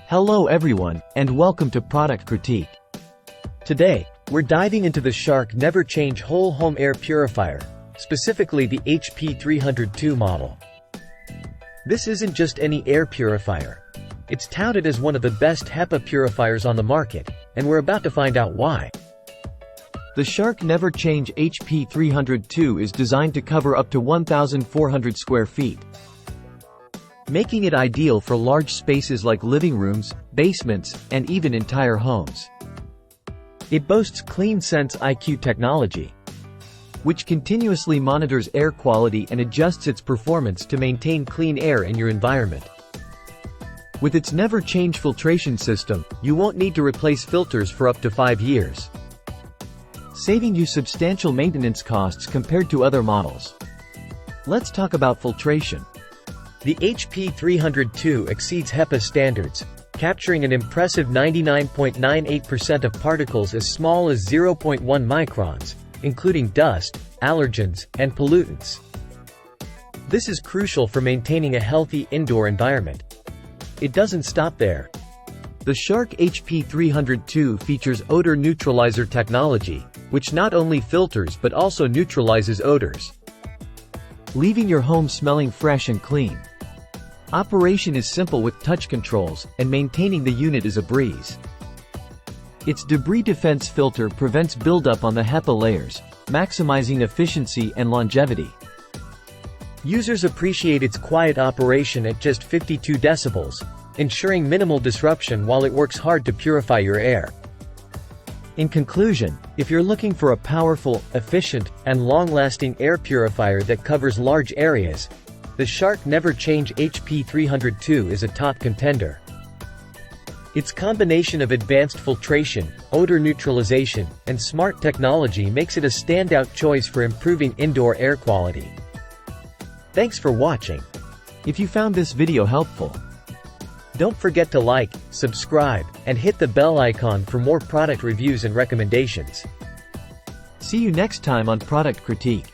Hello everyone, and welcome to Product Critique. Today, we're diving into the Shark NeverChange Whole Home Air Purifier, specifically the HP302 model. This isn't just any air purifier. It's touted as one of the best HEPA purifiers on the market, and we're about to find out why. The Shark NeverChange HP302 is designed to cover up to 1,400 square feet, making it ideal for large spaces like living rooms, basements, and even entire homes. It boasts CleanSense IQ technology, which continuously monitors air quality and adjusts its performance to maintain clean air in your environment. With its NeverChange filtration system, you won't need to replace filters for up to 5 years, saving you substantial maintenance costs compared to other models. Let's talk about filtration. The HP302 exceeds HEPA standards, capturing an impressive 99.98% of particles as small as 0.1 microns, including dust, allergens, and pollutants. This is crucial for maintaining a healthy indoor environment. It doesn't stop there. The Shark HP302 features odor neutralizer technology, which not only filters but also neutralizes odors, leaving your home smelling fresh and clean. Operation is simple with touch controls, and maintaining the unit is a breeze. Its debris defense filter prevents buildup on the HEPA layers, maximizing efficiency and longevity. Users appreciate its quiet operation at just 52 decibels, ensuring minimal disruption while it works hard to purify your air. In conclusion, if you're looking for a powerful, efficient, and long-lasting air purifier that covers large areas, the Shark NeverChange HP302 is a top contender. Its combination of advanced filtration, odor neutralization, and smart technology makes it a standout choice for improving indoor air quality. Thanks for watching. If you found this video helpful, don't forget to like, subscribe, and hit the bell icon for more product reviews and recommendations. See you next time on Product Critique.